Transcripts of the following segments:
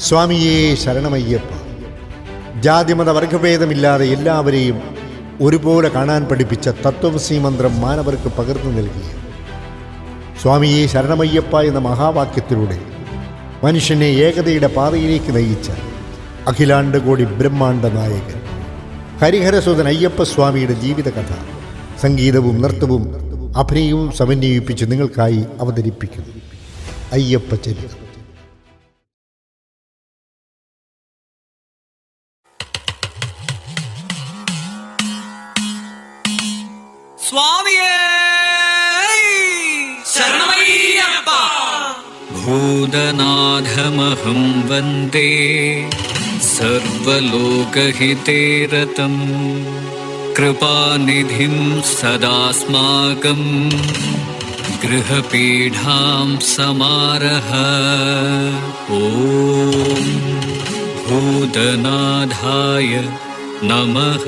സ്വാമിയേ ശരണമയ്യപ്പ. ജാതിമത വർഗഭേദമില്ലാതെ എല്ലാവരെയും ഒരുപോലെ കാണാൻ പഠിപ്പിച്ച തത്വമസി മന്ത്രം മാനവർക്ക് പകർന്നു നൽകിയ സ്വാമിയേ ശരണമയ്യപ്പ എന്ന മഹാവാക്യത്തിലൂടെ മനുഷ്യനെ ഏകതയുടെ പാതയിലേക്ക് നയിച്ച അഖിലാണ്ടകോടി ബ്രഹ്മാണ്ഡ നായകൻ ഹരിഹരസുതൻ അയ്യപ്പസ്വാമിയുടെ ജീവിതകഥ സംഗീതവും നൃത്തവും അഭിനയവും സമന്വയിപ്പിച്ച് നിങ്ങൾക്കായി അവതരിപ്പിക്കുന്നു അയ്യപ്പ ചരിതം. സ്വാമിയേ ശരണമയ്യപ്പ. ഭൂതനാഥമഹം വന്ദേ സർവലോകഹിതേ രതം കൃപാനിധിം സദാസ്മാകം ഗൃഹപീഠാം സമാരഹ. ഓം ഭൂതനാഥായ നമഃ.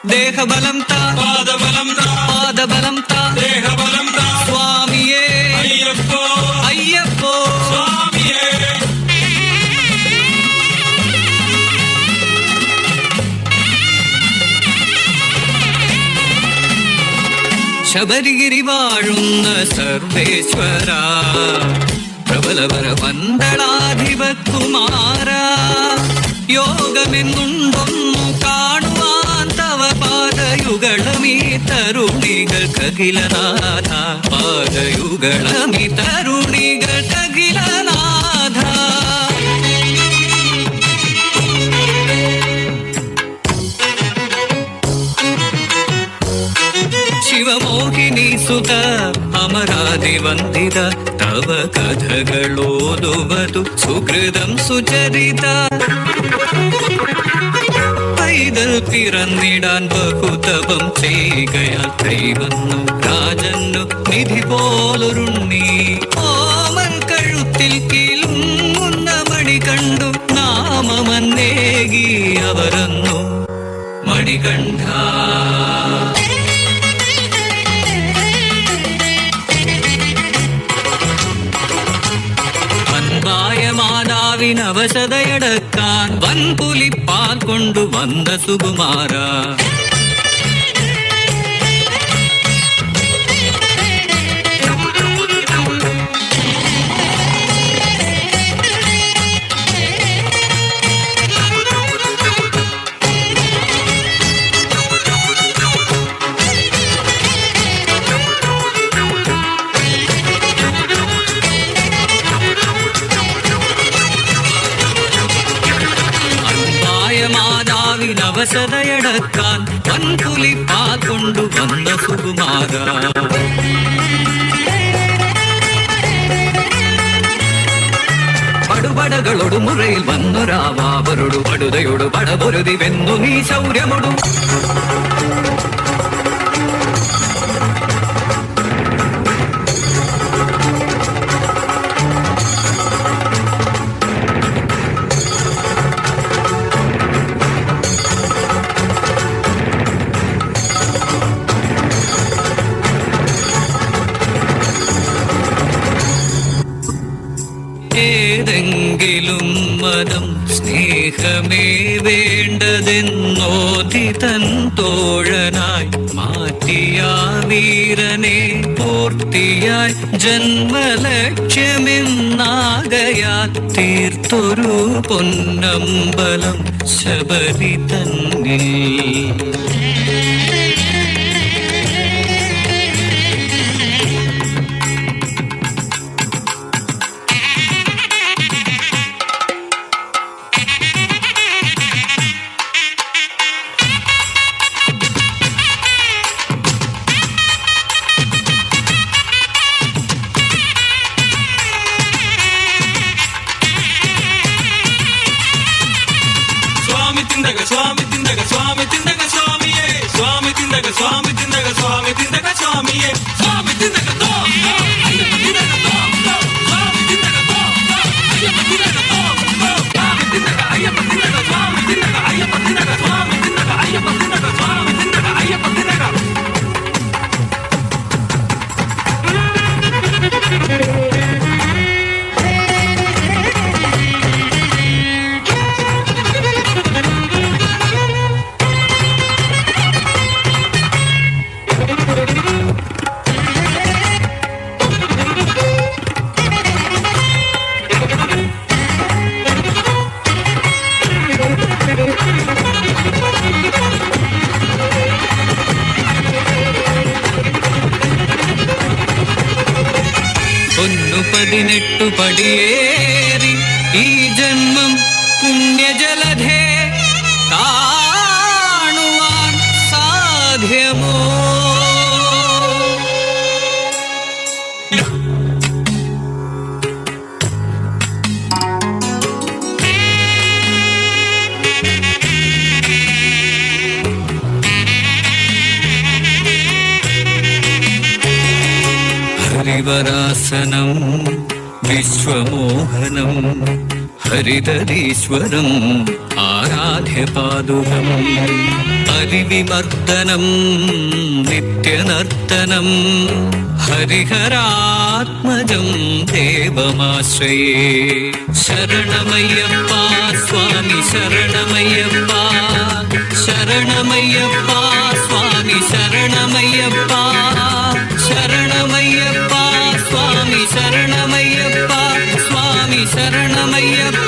ദേഹബലം താ, പാദബലം താ, പാദബലം താ, ദേഹബലം താ. സ്വാമിയേ അയ്യപ്പോ അയ്യപ്പോ സ്വാമിയേ. ശബരിഗിരി വാഴുന്ന സർവേശ്വര പ്രബലവര പന്തളാധിപ കുമാര, യോഗമെന്നുണ്ടൊന്നു കാണുവാൻ തവ പാദയുഗളമീ തരുണികൾക്കഖിലനാഥ. പാദയുഗളമീ തരുണികൾക്കഖിലനാഥ. ശിവമോഹിനി സുത അമരാദിവന്ദിത തവ കഥകളോതുവതു സുഹൃതം സുചരിത. പൈതൽ പിറന്നിടാൻ ബഹുതപം ചെയ്യുകയാൽ കൈവന്നു രാജന്നു നിധി പോലൊരുണ്ണി. ഓമൻ കഴുത്തിൽ കിലുങ്ങുന്ന മണി കണ്ടു നാമമന്നേകി അവരന്നു മണികണ്ഠ. മാതാവിനവശതയടക്കാൻ വൻപുലിപ്പാൽ കൊണ്ടു വന്ന സുകുമാര. അവസരയടക്കാൻ വൻപുലിപ്പാൽ കൊണ്ടുവന്ന സുകുമാര. പടുപടകളോടു മുറയിൽ വന്നൊരാവാവരോടു പടുതയോടു പടപൊരുതി വെന്നു നീ ശൗര്യമൊടു. ഏതെങ്കിലും മതം സ്നേഹമേ വേണ്ടതെന്നോധി തൻ തോഴനായി മാറ്റിയ വീരനെ പൂർത്തിയായി ജന്മലക്ഷ്യമെന്നാകയാൽ തീർത്തൊരു പൊന്നമ്പലം ശബരി തന്നിൽ. తిందగ స్వామి తిందగ స్వామి తిందగ స్వామియే స్వామి తిందగ తో అయ్యప్ప తిందగ తో స్వామి తిందగ తో అయ్యప్ప తిందగ తో స్వామి తిందగ అయ్యప్ప తిందగ స్వామి తిందగ అయ్యప్ప తిందగ స్వామి తిందగ అయ్యప్ప తిందగ స్వామి తిందగ అయ్యప్ప తిందగ പൊന്നു 18 പടിയേറി ഈ ജന്മം പുണ്യജലധേ കാണുവാൻ സാധ്യമോ? ഹരിവരാസനം വിശ്വമോഹനം ഹരിതരീശ്വരം ആരാധ്യപാദുകം ഹരിവിമർദ്ദനം നിത്യനർത്തനം ഹരിഹരാത്മജം ദേവമാശ്രയേ ശരണമയ്യപ്പ സ്വാമി ശരണമയ്യപ്പ ശരണമയ്യപ്പ സ്വാമി ശരണമയ്യപ്പ ശരണമയ്യപ്പ സ്വാമി ശരണമയ്യപ്പ സ്വാമി ശരണമയ്യപ്പ